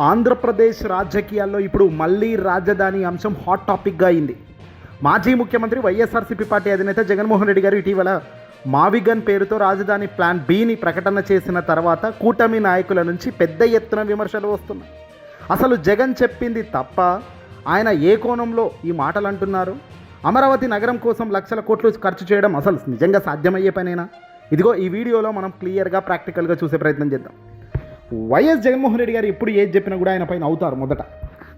ఆంధ్రప్రదేశ్ రాజకీయాల్లో ఇప్పుడు మళ్ళీ రాజధాని అంశం హాట్ టాపిక్గా అయింది. మాజీ ముఖ్యమంత్రి వైఎస్ఆర్సీపీ పార్టీ అధినేత జగన్మోహన్ రెడ్డి గారు ఇటీవల మావిగన్ పేరుతో రాజధాని ప్లాన్ బిని ప్రకటన చేసిన తర్వాత కూటమి నాయకుల నుంచి పెద్ద ఎత్తున విమర్శలు వస్తున్నాయి. అసలు జగన్ చెప్పింది తప్ప, ఆయన ఏ కోణంలో ఈ మాటలు అంటున్నారు? అమరావతి నగరం కోసం లక్షల కోట్లు ఖర్చు చేయడం అసలు నిజంగా సాధ్యమయ్యే పనేనా? ఇదిగో ఈ వీడియోలో మనం క్లియర్గా ప్రాక్టికల్గా చూసే ప్రయత్నం చేద్దాం. వైఎస్ జగన్మోహన్ రెడ్డి గారు ఎప్పుడు ఏది చెప్పినా కూడా ఆయన పైన అవుతారు. మొదట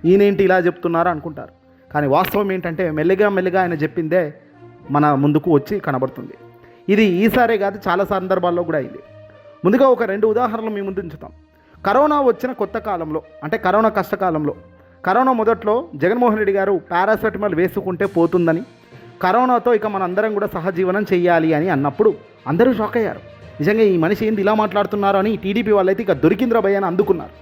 ఈయనేంటి ఇలా చెప్తున్నారు అనుకుంటారు, కానీ వాస్తవం ఏంటంటే మెల్లిగా ఆయన చెప్పిందే మన ముందుకు వచ్చి కనబడుతుంది. ఇది ఈసారే కాదు, చాలా సందర్భాల్లో కూడా అయింది. ముందుగా ఒక 2 ఉదాహరణలు మీ ముందు ఉంచుతాం. కరోనా వచ్చిన కొత్త కాలంలో, అంటే కరోనా కష్టకాలంలో, కరోనా మొదట్లో జగన్మోహన్ రెడ్డి గారు పారాసెటమాల్ వేసుకుంటే పోతుందని, కరోనాతో ఇక మనందరం కూడా సహజీవనం చెయ్యాలి అని అన్నప్పుడు అందరూ షాక్ అయ్యారు. నిజంగా ఈ మనిషి ఏంది ఇలా మాట్లాడుతున్నారు అని టీడీపీ వాళ్ళైతే ఇక దొరికింద్రా భయ్య అని అందుకున్నారు.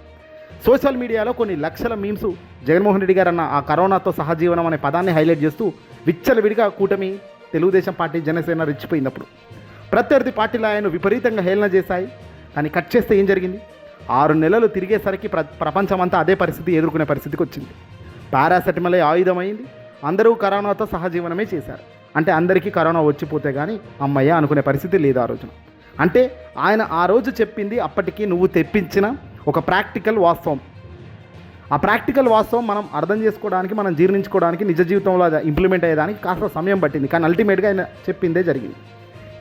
సోషల్ మీడియాలో కొన్ని లక్షల మీమ్స్ జగన్మోహన్ రెడ్డి గారు అన్న ఆ కరోనాతో సహజీవనం అనే పదాన్ని హైలైట్ చేస్తూ విచ్చలవిడిగా కూటమి, తెలుగుదేశం పార్టీ, జనసేన రెచ్చిపోయినప్పుడు ప్రత్యర్థి పార్టీలు ఆయన విపరీతంగా హేళన చేశాయి. కానీ కట్ చేస్తే ఏం జరిగింది? 6 నెలలు తిరిగేసరికి ప్రపంచమంతా అదే పరిస్థితి ఎదుర్కొనే పరిస్థితికి వచ్చింది. పారాసెటమాలే ఆయుధమైంది. అందరూ కరోనాతో సహజీవనమే చేశారు. అంటే అందరికీ కరోనా వచ్చిపోతే కానీ అమ్మయ్య అనుకునే పరిస్థితి లేదు ఆ రోజున. అంటే ఆయన ఆ రోజు చెప్పింది అప్పటికి నువ్వు తెప్పించిన ఒక ప్రాక్టికల్ వాస్తవం. ఆ ప్రాక్టికల్ వాస్తవం మనం అర్థం చేసుకోవడానికి, మనం జీర్ణించుకోవడానికి, నిజ జీవితంలో ఇంప్లిమెంట్ అయ్యేదానికి కాస్త సమయం పట్టింది. కానీ అల్టిమేట్గా ఆయన చెప్పిందే జరిగింది.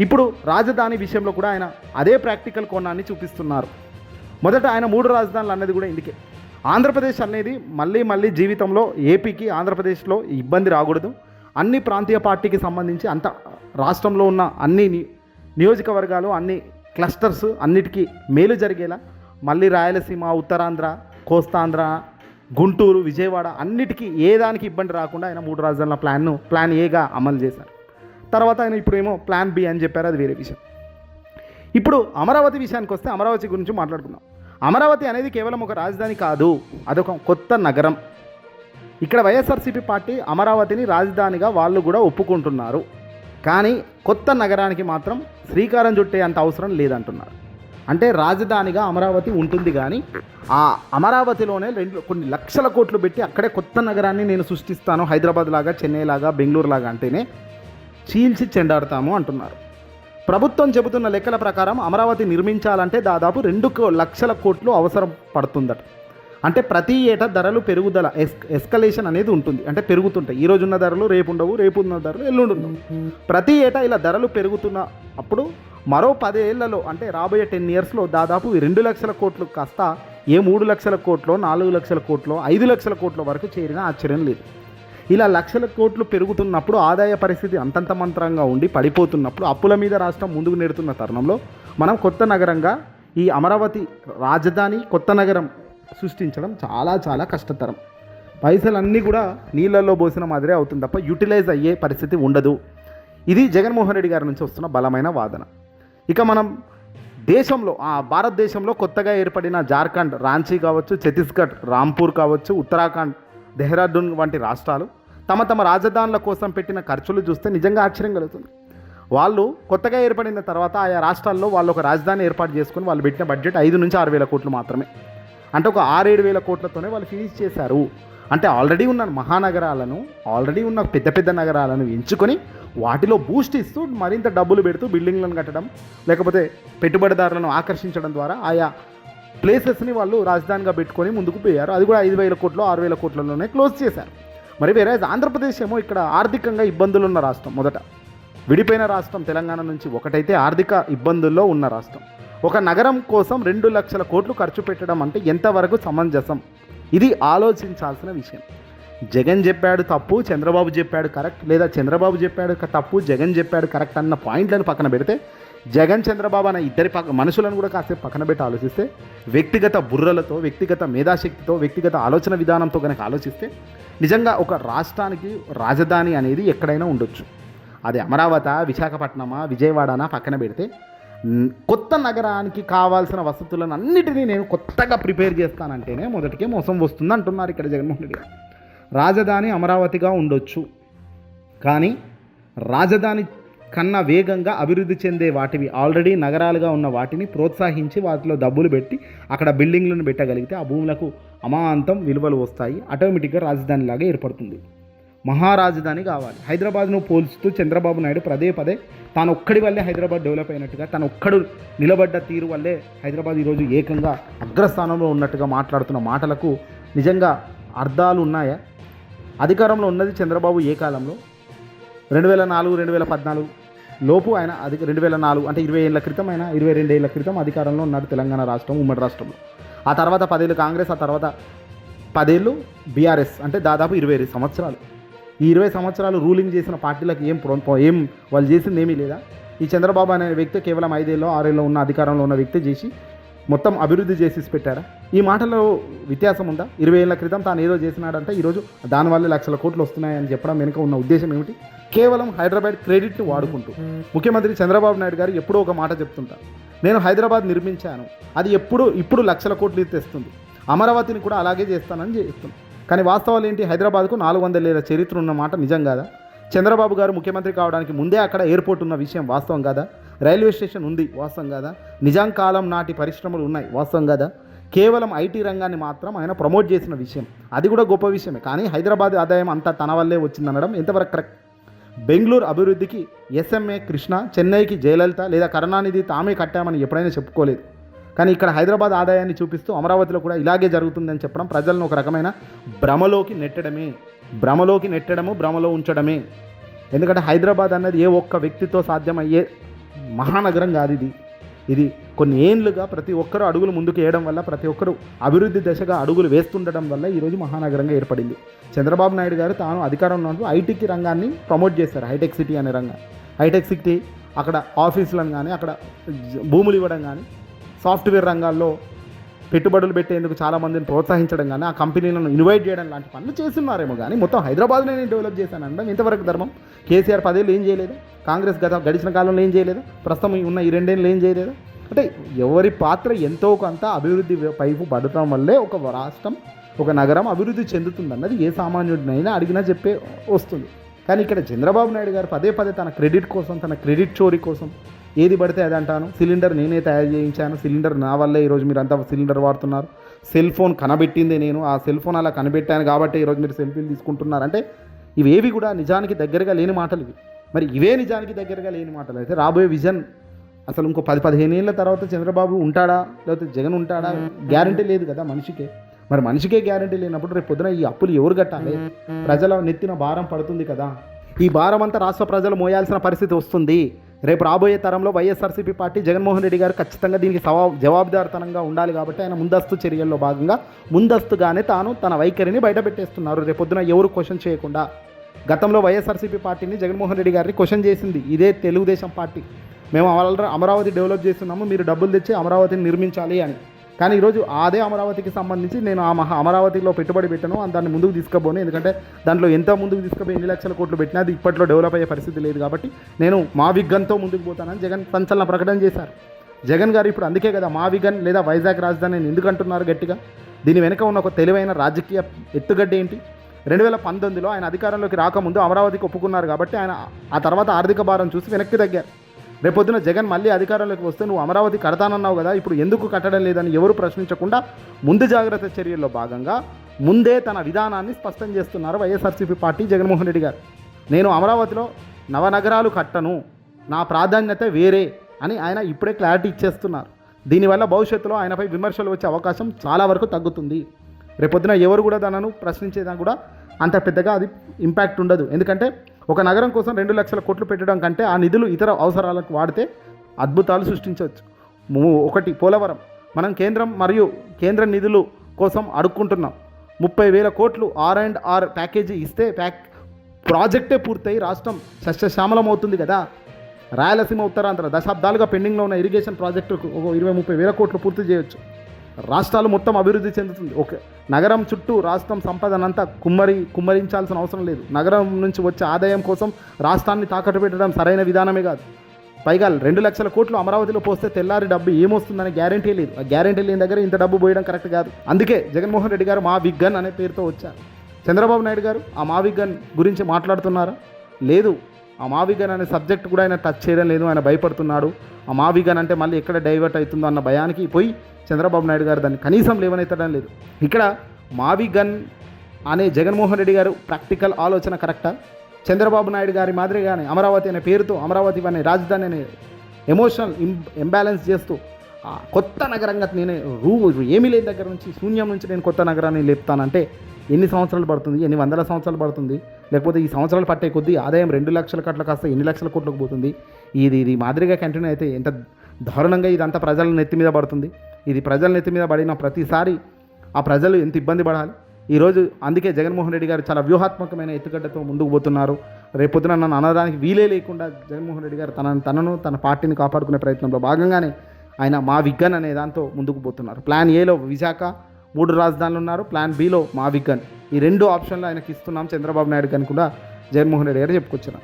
ఇప్పుడు రాజధాని విషయంలో కూడా ఆయన అదే ప్రాక్టికల్ కోణాన్ని చూపిస్తున్నారు. మొదట ఆయన 3 రాజధానులు అన్నది కూడా ఇందుకే. ఆంధ్రప్రదేశ్ అనేది మళ్ళీ జీవితంలో ఏపీకి, ఆంధ్రప్రదేశ్లో ఇబ్బంది రాకూడదు. అన్ని ప్రాంతీయ పార్టీకి సంబంధించి అంత రాష్ట్రంలో ఉన్న అన్ని నియోజకవర్గాలు, అన్ని క్లస్టర్స్ అన్నిటికీ మేలు జరిగేలా మళ్ళీ రాయలసీమ, ఉత్తరాంధ్ర, కోస్తాంధ్ర, గుంటూరు, విజయవాడ అన్నిటికీ ఏ దానికి ఇబ్బంది రాకుండా ఆయన 3 రాజధానుల ప్లాన్ ఏగా అమలు చేశారు. తర్వాత ఆయన ఇప్పుడేమో ప్లాన్ బి అని చెప్పారు, అది వేరే విషయం. ఇప్పుడు అమరావతి విషయానికి వస్తే అమరావతి గురించి మాట్లాడుకుందాం. అమరావతి అనేది కేవలం ఒక రాజధాని కాదు, అదొక కొత్త నగరం. ఇక్కడ వైఎస్ఆర్సీపీ పార్టీ అమరావతిని రాజధానిగా వాళ్ళు కూడా ఒప్పుకుంటున్నారు. కానీ కొత్త నగరానికి మాత్రం శ్రీకారం చుట్టే అంత అవసరం లేదంటున్నారు. అంటే రాజధానిగా అమరావతి ఉంటుంది, కానీ ఆ అమరావతిలోనే కొన్ని లక్షల కోట్లు పెట్టి అక్కడే కొత్త నగరాన్ని నేను సృష్టిస్తాను, హైదరాబాద్ లాగా, చెన్నై లాగా, బెంగళూరు లాగా అంటేనే చీల్చి చెండాడుతాము అంటున్నారు. ప్రభుత్వం చెబుతున్న లెక్కల ప్రకారం అమరావతి నిర్మించాలంటే దాదాపు 2 లక్షల కోట్లు అవసరం పడుతుందట. అంటే ప్రతి ఏటా ధరలు పెరుగుదల, ఎస్కలేషన్ అనేది ఉంటుంది. అంటే పెరుగుతుంటాయి. ఈరోజు ఉన్న ధరలు రేపు ఉండవు, రేపు ఉన్న ధరలు ఎల్లుండి ఉండవు. ప్రతి ఏటా ఇలా ధరలు పెరుగుతున్న అప్పుడు మరో 10 ఏళ్లలో, అంటే రాబోయే 10 ఇయర్స్లో దాదాపు 2 లక్షల కోట్లు కాస్త 3 లక్షల కోట్లు, 4 లక్షల కోట్లు, 5 లక్షల కోట్ల వరకు చేరినా ఆశ్చర్యం లేదు. ఇలా లక్షల కోట్లు పెరుగుతున్నప్పుడు ఆదాయ పరిస్థితి అంతంత మంత్రంగా ఉండి పడిపోతున్నప్పుడు, అప్పుల మీద రాష్ట్రం ముందుకు నెడుతున్న తరుణంలో మనం కొత్త నగరంగా ఈ అమరావతి రాజధాని కొత్త నగరం సృష్టించడం చాలా కష్టతరం. పైసలన్నీ కూడా నీళ్ళల్లో పోసిన మాదిరే అవుతుంది తప్ప యూటిలైజ్ అయ్యే పరిస్థితి ఉండదు. ఇది జగన్మోహన్ రెడ్డి గారి నుంచి వస్తున్న బలమైన వాదన. ఇక మనం దేశంలో, భారతదేశంలో కొత్తగా ఏర్పడిన జార్ఖండ్, రాంచీ కావచ్చు, ఛత్తీస్గఢ్, రాంపూర్ కావచ్చు, ఉత్తరాఖండ్, దెహ్రాడూన్ వంటి రాష్ట్రాలు తమ రాజధానుల కోసం పెట్టిన ఖర్చులు చూస్తే నిజంగా ఆశ్చర్యం కలుగుతుంది. వాళ్ళు కొత్తగా ఏర్పడిన తర్వాత ఆయా రాష్ట్రాల్లో వాళ్ళు ఒక రాజధాని ఏర్పాటు చేసుకుని వాళ్ళు పెట్టిన బడ్జెట్ 5 నుంచి 6 వేల కోట్లు మాత్రమే. అంటే ఒక 6-7 వేల కోట్లతోనే వాళ్ళు ఫినిష్ చేశారు. అంటే ఆల్రెడీ ఉన్న మహానగరాలను, ఆల్రెడీ ఉన్న పెద్ద నగరాలను ఎంచుకొని వాటిలో బూస్ట్ ఇస్తూ మరింత డబ్బులు పెడుతూ బిల్డింగ్లను కట్టడం, లేకపోతే పెట్టుబడిదారులను ఆకర్షించడం ద్వారా ఆయా ప్లేసెస్ని వాళ్ళు రాజధానిగా పెట్టుకొని ముందుకు పోయారు. అది కూడా 5,000 కోట్లు, 6,000 కోట్లలోనే క్లోజ్ చేశారు. మరి వేరే ఆంధ్రప్రదేశ్ ఏమో ఇక్కడ ఆర్థికంగా ఇబ్బందులు ఉన్న రాష్ట్రం. మొదట విడిపోయిన రాష్ట్రం తెలంగాణ నుంచి ఒకటైతే ఆర్థిక ఇబ్బందుల్లో ఉన్న రాష్ట్రం. ఒక నగరం కోసం 2 లక్షల కోట్లు ఖర్చు పెట్టడం అంటే ఎంతవరకు సమంజసం? ఇది ఆలోచించాల్సిన విషయం. జగన్ చెప్పాడు తప్పు, చంద్రబాబు చెప్పాడు కరెక్ట్, లేదా చంద్రబాబు చెప్పాడు తప్పు, జగన్ చెప్పాడు కరెక్ట్ అన్న పాయింట్లను పక్కన పెడితే, జగన్, చంద్రబాబు అన్న ఇద్దరి మనుషులను కూడా కాసేపు పక్కన పెట్టి ఆలోచిస్తే, వ్యక్తిగత బుర్రలతో, వ్యక్తిగత మేధాశక్తితో, వ్యక్తిగత ఆలోచన విధానంతో కనుక ఆలోచిస్తే నిజంగా ఒక రాష్ట్రానికి రాజధాని అనేది ఎక్కడైనా ఉండొచ్చు. అది అమరావతి, విశాఖపట్నమా, విజయవాడనా పక్కన పెడితే కొత్త నగరానికి కావాల్సిన వసతులను అన్నిటినీ నేను కొత్తగా ప్రిపేర్ చేస్తానంటేనే మొదటికే మోసం వస్తుంది అంటున్నారు ఇక్కడ జగన్మోహన్ రెడ్డి గారు. రాజధాని అమరావతిగా ఉండొచ్చు, కానీ రాజధాని కన్నా వేగంగా అభివృద్ధి చెందే వాటివి ఆల్రెడీ నగరాలుగా ఉన్న వాటిని ప్రోత్సహించి వాటిలో డబ్బులు పెట్టి అక్కడ బిల్డింగ్లను పెట్టగలిగితే ఆ భూములకు అమాంతం విలువలు వస్తాయి. ఆటోమేటిక్గా రాజధానిలాగా ఏర్పడుతుంది. మహారాజధాని కావాలి. హైదరాబాద్ను పోల్చుతూ చంద్రబాబు నాయుడు పదే పదే తాను ఒక్కడి వల్లే హైదరాబాద్ డెవలప్ అయినట్టుగా, తను ఒక్కడు నిలబడ్డ తీరు వల్లే హైదరాబాద్ ఈరోజు ఏకంగా అగ్రస్థానంలో ఉన్నట్టుగా మాట్లాడుతున్న మాటలకు నిజంగా అర్థాలు ఉన్నాయా? అధికారంలో ఉన్నది చంద్రబాబు ఏ కాలంలో? 2004, 2014 లోపు ఆయన 2004 అంటే 20 ఏళ్ల క్రితం, ఆయన 22 ఏళ్ల క్రితం అధికారంలో ఉన్నాడు తెలంగాణ రాష్ట్రం, ఉమ్మడి రాష్ట్రంలో. ఆ తర్వాత 10 ఏళ్ళు కాంగ్రెస్, ఆ తర్వాత 10 ఏళ్ళు బీఆర్ఎస్, అంటే దాదాపు 20 సంవత్సరాలు. ఈ 20 సంవత్సరాలు రూలింగ్ చేసిన పార్టీలకు ఏం వాళ్ళు చేసింది ఏమీ లేదా? ఈ చంద్రబాబు అనే వ్యక్తి కేవలం 5 ఏళ్ళు 6 ఏళ్ళు ఉన్న అధికారంలో ఉన్న వ్యక్తి చేసి మొత్తం అభివృద్ధి చేసి పెట్టారా? ఈ మాటలో వ్యత్యాసం ఉందా? 20 ఏళ్ల క్రితం తాను ఏదో చేసినాడంటే ఈరోజు దానివల్ల లక్షల కోట్లు వస్తున్నాయని చెప్పడం వెనుక ఉన్న ఉద్దేశం ఏమిటి? కేవలం హైదరాబాద్ క్రెడిట్ని వాడుకుంటూ ముఖ్యమంత్రి చంద్రబాబు నాయుడు గారు ఎప్పుడూ ఒక మాట చెప్తుంటారు, నేను హైదరాబాద్ నిర్మించాను, అది ఇప్పుడు లక్షల కోట్లు తెస్తుంది, అమరావతిని కూడా అలాగే చేస్తానని చేస్తుంది. కానీ వాస్తవాలు ఏంటి? హైదరాబాద్కు 400 ఏళ్ల చరిత్ర ఉన్న మాట నిజం కాదా? చంద్రబాబు గారు ముఖ్యమంత్రి కావడానికి ముందే అక్కడ ఎయిర్పోర్ట్ ఉన్న విషయం వాస్తవం కాదా? రైల్వే స్టేషన్ ఉంది, వాస్తవం కాదా? నిజాం కాలం నాటి పరిశ్రమలు ఉన్నాయి, వాస్తవం కాదా? కేవలం ఐటీ రంగాన్ని మాత్రం ఆయన ప్రమోట్ చేసిన విషయం, అది కూడా గొప్ప విషయమే. కానీ హైదరాబాద్ ఆదాయం అంతా తన వల్లే వచ్చిందనడం ఎంతవరకు కరెక్ట్? బెంగళూరు అభివృద్ధికి ఎస్ఎంఏ కృష్ణ, చెన్నైకి జయలలిత లేదా కరుణానిధి తామే కట్టామని ఎప్పుడైనా చెప్పుకోలేదు. కానీ ఇక్కడ హైదరాబాద్ ఆదాయాన్ని చూపిస్తూ అమరావతిలో కూడా ఇలాగే జరుగుతుందని చెప్పడం ప్రజలను ఒక రకమైన భ్రమలోకి నెట్టడము, భ్రమలో ఉంచడమే. ఎందుకంటే హైదరాబాద్ అన్నది ఏ ఒక్క వ్యక్తితో సాధ్యమయ్యే మహానగరం కాదు. ఇది కొన్ని ఏళ్ళుగా ప్రతి ఒక్కరూ అడుగులు ముందుకు వేయడం వల్ల, ప్రతి ఒక్కరూ అభివృద్ధి దశగా అడుగులు వేస్తుండడం వల్ల ఈరోజు మహానగరంగా ఏర్పడింది. చంద్రబాబు నాయుడు గారు తాను అధికారంలో ఉన్నప్పుడు ఐటీకి రంగాన్ని ప్రమోట్ చేశారు, హైటెక్ సిటీ అనే రంగం. హైటెక్ సిటీ అక్కడ ఆఫీసులను కానీ, అక్కడ భూములు ఇవ్వడం కానీ, సాఫ్ట్వేర్ రంగాల్లో పెట్టుబడులు పెట్టేందుకు చాలామందిని ప్రోత్సహించడం కానీ, ఆ కంపెనీలను ఇన్వైట్ చేయడం లాంటి పనులు చేస్తున్నారేమో. కానీ మొత్తం హైదరాబాద్నే నేను డెవలప్ చేశాను అనడం ఇంతవరకు ధర్మం? కేసీఆర్ 10 ఏళ్ళు ఏం చేయలేదు? కాంగ్రెస్ గడిచిన కాలంలో ఏం చేయలేదు? ప్రస్తుతం ఉన్న ఈ 2 ఏళ్ళు ఏం చేయలేదు? అంటే ఎవరి పాత్ర ఎంతో కొంత అభివృద్ధి పైపు పడటం వల్లే ఒక రాష్ట్రం, ఒక నగరం అభివృద్ధి చెందుతుందన్నది ఏ సామాన్యుడినైనా అడిగినా చెప్పే వస్తుంది. కానీ ఇక్కడ చంద్రబాబు నాయుడు గారు పదే తన క్రెడిట్ కోసం, తన క్రెడిట్ చోరీ కోసం ఏది పడితే అది అంటాను. సిలిండర్ నేనే తయారు చేయించాను, సిలిండర్ నా వల్లే ఈరోజు మీరు అంతా సిలిండర్ వాడుతున్నారు, సెల్ ఫోన్ కనబెట్టిందే నేను, ఆ సెల్ ఫోన్ అలా కనిపెట్టాను కాబట్టి ఈరోజు మీరు సెల్ఫీలు తీసుకుంటున్నారు. అంటే ఇవేవి కూడా నిజానికి దగ్గరగా లేని మాటలు ఇవి. మరి ఇవే నిజానికి దగ్గరగా లేని మాటలు అయితే రాబోయే విజన్ అసలు ఇంకో 10-15 ఏళ్ళ తర్వాత చంద్రబాబు ఉంటాడా లేకపోతే జగన్ ఉంటాడా గ్యారంటీ లేదు కదా మనిషికే. మరి మనిషికే గ్యారంటీ లేనప్పుడు రేపు పొద్దున ఈ అప్పులు ఎవరు కట్టాలి? ప్రజల నెత్తిన భారం పడుతుంది కదా. ఈ భారం అంతా రాష్ట్ర ప్రజలు మోయాల్సిన పరిస్థితి వస్తుంది. రేపు రాబోయే తరంలో వైఎస్ఆర్సీపీ పార్టీ, జగన్మోహన్ రెడ్డి గారు ఖచ్చితంగా దీనికి జవాబుదారితనంగా ఉండాలి. కాబట్టి ఆయన ముందస్తు చర్యల్లో భాగంగా ముందస్తుగానే తన వైఖరిని బయటపెట్టేస్తున్నారు. రేపొద్దున ఎవరు క్వశ్చన్ చేయకుండా. గతంలో వైఎస్ఆర్సీపీ పార్టీని జగన్మోహన్ రెడ్డి గారిని క్వశ్చన్ చేసింది ఇదే తెలుగుదేశం పార్టీ. మేము అమరావతి డెవలప్ చేస్తున్నాము, మీరు డబ్బులు తెచ్చి అమరావతిని నిర్మించాలి అని. కానీ ఈరోజు అదే అమరావతికి సంబంధించి నేను అమరావతిలో పెట్టుబడి పెట్టాను, దాన్ని ముందుకు తీసుకుపోను. ఎందుకంటే దాంట్లో ఎంత ముందుకు తీసుకుపోయి ఎన్ని లక్షల కోట్లు పెట్టినా అది ఇప్పట్లో డెవలప్ అయ్యే పరిస్థితి లేదు. కాబట్టి నేను మా విగన్తో ముందుకు పోతానని జగన్ సంచలన ప్రకటన చేశారు. జగన్ గారు ఇప్పుడు అందుకే కదా మా విగన్ లేదా వైజాగ్ రాజధాని ఎందుకు అంటున్నారు గట్టిగా? దీని వెనుక ఉన్న ఒక తెలివైన రాజకీయ ఎత్తుగడ్డ ఏంటి? 2019లో ఆయన అధికారంలోకి రాకముందు అమరావతికి ఒప్పుకున్నారు కాబట్టి ఆయన ఆ తర్వాత ఆర్థిక భారం చూసి వెనక్కి తగ్గారు. రేపొద్దున జగన్ మళ్ళీ అధికారంలోకి వస్తే నువ్వు అమరావతి కడతానన్నావు కదా, ఇప్పుడు ఎందుకు కట్టడం లేదని ఎవరు ప్రశ్నించకుండా ముందు జాగ్రత్త చర్యల్లో భాగంగా ముందే తన విధానాన్ని స్పష్టం చేస్తున్నారు వైఎస్ఆర్సీపీ పార్టీ, జగన్మోహన్ రెడ్డి గారు. నేను అమరావతిలో నవనగరాలు కట్టను, నా ప్రాధాన్యత వేరే అని ఆయన ఇప్పుడే క్లారిటీ ఇచ్చేస్తున్నారు. దీనివల్ల భవిష్యత్తులో ఆయనపై విమర్శలు వచ్చే అవకాశం చాలా వరకు తగ్గుతుంది. రేపొద్దున ఎవరు కూడా దానిని ప్రశ్నించేదానికి కూడా అంత పెద్దగా అది ఇంపాక్ట్ ఉండదు. ఎందుకంటే ఒక నగరం కోసం 2 లక్షల కోట్లు పెట్టడం కంటే ఆ నిధులు ఇతర అవసరాలకు వాడితే అద్భుతాలు సృష్టించవచ్చు. ఒకటి పోలవరం, మనం కేంద్ర నిధులు కోసం అడుక్కుంటున్నాం. 30,000 కోట్లు R&R ప్యాకేజీ ఇస్తే ప్రాజెక్టే పూర్తయి రాష్ట్రం సస్యశ్యామలం అవుతుంది కదా. రాయలసీమ, ఉత్తరాంధ్ర దశాబ్దాలుగా పెండింగ్లో ఉన్న ఇరిగేషన్ ప్రాజెక్టుకు ఒక 20-30 వేల కోట్లు పూర్తి చేయొచ్చు. రాష్ట్రాలు మొత్తం అభివృద్ధి చెందుతుంది. ఒక నగరం చుట్టూ రాష్ట్రం సంపదనంతా కుమ్మరించాల్సిన అవసరం లేదు. నగరం నుంచి వచ్చే ఆదాయం కోసం రాష్ట్రాన్ని తాకట్టు పెట్టడం సరైన విధానమే కాదు. పైగా 2 లక్షల కోట్లు అమరావతిలో పోస్తే తెల్లారి డబ్బు ఏమొస్తుందని గ్యారంటీ లేదు. ఆ గ్యారంటీ లేని దగ్గర ఇంత డబ్బు పోయడం కరెక్ట్ కాదు. అందుకే జగన్మోహన్ రెడ్డి గారు మా విగన్ అనే పేరుతో వచ్చారు. చంద్రబాబు నాయుడు గారు ఆ మా విగన్ గురించి మాట్లాడుతున్నారా? లేదు. ఆ మావిగన్ అనే సబ్జెక్ట్ కూడా ఆయన టచ్ చేయడం లేదు, ఆయన భయపడుతున్నాడు. ఆ మావిగన్ అంటే మళ్ళీ ఎక్కడ డైవర్ట్ అవుతుందో అన్న భయానికి పోయి చంద్రబాబు నాయుడు గారు దాన్ని కనీసం లేవనెత్తడం లేదు. ఇక్కడ మావిగన్ అనే జగన్మోహన్ రెడ్డి గారు ప్రాక్టికల్ ఆలోచన కరెక్టా? చంద్రబాబు నాయుడు గారి మాదిరిగానే అమరావతి అనే పేరుతో అమరావతి అనే రాజధాని అనే ఎమోషనల్ ఇంబ్యాలెన్స్ చేస్తూ కొత్త నగరంగా నేనే ఏమీ లేని దగ్గర నుంచి శూన్యం నుంచి నేను కొత్త నగరాన్ని లేపుతానంటే ఎన్ని సంవత్సరాలు పడుతుంది? ఎన్ని వందల సంవత్సరాలు పడుతుంది? లేకపోతే ఈ సంవత్సరాలు పట్టే కొద్దీ ఆదాయం 2 లక్షల కోట్ల కాస్త ఎన్ని లక్షల కోట్లకు పోతుంది? ఇది మాదిరిగా కంటిన్యూ అయితే ఎంత దారుణంగా ఇదంతా ప్రజల నెత్తి మీద పడుతుంది. ఇది ప్రజల నెత్తి మీద పడిన ప్రతిసారి ఆ ప్రజలు ఎంత ఇబ్బంది పడాలి. ఈరోజు అందుకే జగన్మోహన్ రెడ్డి గారు చాలా వ్యూహాత్మకమైన ఎత్తుగడ్డతో ముందుకు పోతున్నారు. రేపొద్దున నన్ను అనడానికి వీలే లేకుండా జగన్మోహన్ రెడ్డి గారు తనను తన పార్టీని కాపాడుకునే ప్రయత్నంలో భాగంగానే ఆయన మా విగ్గన్ అనే దాంతో ముందుకు పోతున్నారు. ప్లాన్ ఏలో విశాఖ 3 రాజధానులు ఉన్నారు, ప్లాన్ బిలో మా విగ్గన్. ఈ 2 ఆప్షన్లు ఆయనకి ఇస్తున్నాం చంద్రబాబు నాయుడు గారిని కూడా జగన్మోహన్ రెడ్డి గారు చెప్పుకొచ్చారు.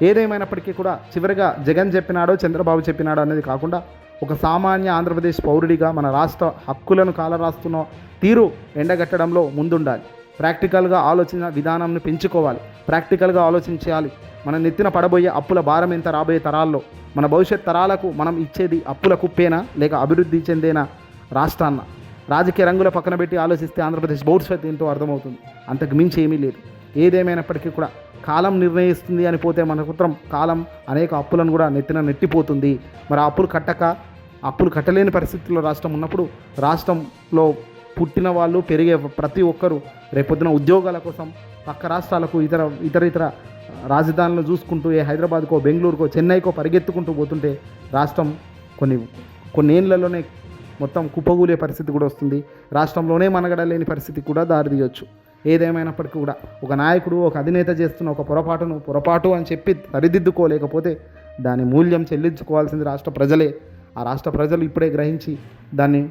ఏదేమైనప్పటికీ కూడా చివరిగా జగన్ చెప్పినాడో చంద్రబాబు చెప్పినాడో అనేది కాకుండా ఒక సామాన్య ఆంధ్రప్రదేశ్ పౌరుడిగా మన రాష్ట్ర హక్కులను కాలరాస్తున్న తీరు ఎండగట్టడంలో ముందుండాలి. ప్రాక్టికల్గా ఆలోచన విధానంను పెంచుకోవాలి, ప్రాక్టికల్గా ఆలోచించాలి. మన నెత్తిన పడబోయే అప్పుల భారం ఎంత రాబోయే తరాల్లో? మన భవిష్యత్ తరాలకు మనం ఇచ్చేది అప్పుల కుప్పేనా లేక అభివృద్ధి చెందేనా రాష్ట్రాన్న? రాజకీయ రంగుల పక్కన పెట్టి ఆలోచిస్తే ఆంధ్రప్రదేశ్ భవిష్యత్ ఏంటో అర్థమవుతుంది. అంతకు మించి ఏమీ లేదు. ఏదేమైనప్పటికీ కూడా కాలం నిర్ణయిస్తుంది అని పోతే మన కుత్రం కాలం అనేక అప్పులను కూడా నెట్టిపోతుంది. మరి ఆ అప్పులు కట్టలేని పరిస్థితుల్లో రాష్ట్రం ఉన్నప్పుడు రాష్ట్రంలో పుట్టిన వాళ్ళు పెరిగే ప్రతి ఒక్కరూ రేపొద్దున ఉద్యోగాల కోసం పక్క రాష్ట్రాలకు ఇతర రాజధానులను చూసుకుంటూ హైదరాబాద్కో బెంగళూరుకో చెన్నైకో పరిగెత్తుకుంటూ పోతుంటే రాష్ట్రం కొన్ని ఏళ్లలోనే మొత్తం కుప్పగూలే పరిస్థితి కూడా వస్తుంది. రాష్ట్రంలోనే మనగడలేని పరిస్థితి కూడా దారితీయొచ్చు. ఏదేమైనప్పటికీ కూడా ఒక నాయకుడు ఒక అధినేత చేస్తున్న ఒక పొరపాటు అని చెప్పి సరిదిద్దుకోలేకపోతే దాని మూల్యం చెల్లించుకోవాల్సింది రాష్ట్ర ప్రజలే. ఆ రాష్ట్ర ప్రజలు ఇప్పుడే గ్రహించి దాన్ని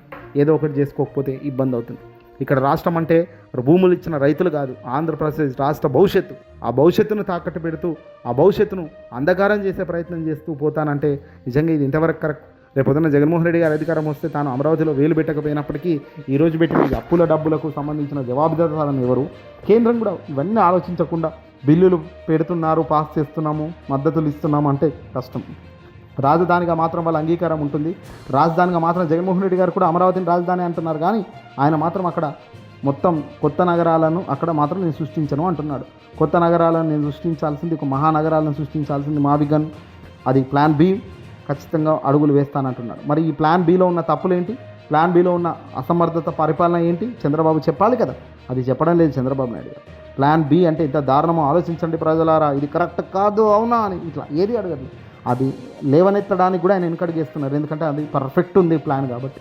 ఏదో ఒకటి చేసుకోకపోతే ఇబ్బంది అవుతుంది. ఇక్కడ రాష్ట్రం అంటే భూములు ఇచ్చిన రైతులు కాదు, ఆంధ్రప్రదేశ్ రాష్ట్ర భవిష్యత్తు. ఆ భవిష్యత్తును తాకట్టు పెడుతూ ఆ భవిష్యత్తును అంధకారం చేసే ప్రయత్నం చేస్తూ పోతానంటే నిజంగా ఇది ఇంతవరకు కరెక్ట్. రేపొద్దున జగన్మోహన్ రెడ్డి గారి అధికారం వస్తే తాను అమరావతిలో వేలు పెట్టకపోయినప్పటికీ ఈరోజు పెట్టిన ఈ అప్పుల డబ్బులకు సంబంధించిన జవాబుదారులను ఎవరు? కేంద్రం కూడా ఇవన్నీ ఆలోచించకుండా బిల్లులు పెడుతున్నారు, పాస్ చేస్తున్నాము, మద్దతులు ఇస్తున్నాము అంటే కష్టం. రాజధానిగా మాత్రం వాళ్ళ అంగీకారం ఉంటుంది. రాజధానిగా మాత్రం జగన్మోహన్ రెడ్డి గారు కూడా అమరావతిని రాజధాని అంటున్నారు, కానీ ఆయన మాత్రం అక్కడ మొత్తం కొత్త నగరాలను అక్కడ మాత్రం నేను సృష్టించను అంటున్నాడు. కొత్త నగరాలను నేను సృష్టించాల్సింది, ఒక మహానగరాలను సృష్టించాల్సింది మా విగన్, అది ప్లాన్ బి ఖచ్చితంగా అడుగులు వేస్తానంటున్నాడు. మరి ఈ ప్లాన్ బిలో ఉన్న తప్పులేంటి? ప్లాన్ బిలో ఉన్న అసమర్థత పరిపాలన ఏంటి? చంద్రబాబు చెప్పాలి కదా, అది చెప్పడం లేదు చంద్రబాబు నాయుడు గారు. ప్లాన్ బి అంటే ఇంత దారుణమో ఆలోచించండి ప్రజలారా, ఇది కరెక్ట్ కాదు అవునా అని ఇట్లా ఏది అడగదు. అది లేవనెత్తడానికి కూడా ఆయన వెనుకడుగేస్తున్నారు, ఎందుకంటే అది పర్ఫెక్ట్ ఉంది ప్లాన్ కాబట్టి.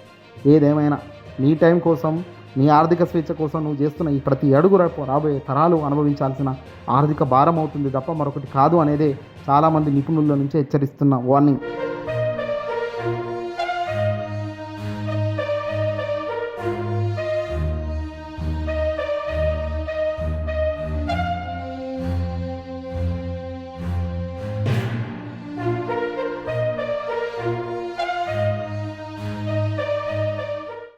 ఏదేమైనా నీ టైం కోసం, నీ ఆర్థిక స్వేచ్ఛ కోసం నువ్వు చేస్తున్న ఈ ప్రతి అడుగు రాబోయే తరాలు అనుభవించాల్సిన ఆర్థిక భారం అవుతుంది తప్ప మరొకటి కాదు అనేదే చాలామంది నిపుణుల నుంచి హెచ్చరిస్తున్న వార్నింగ్.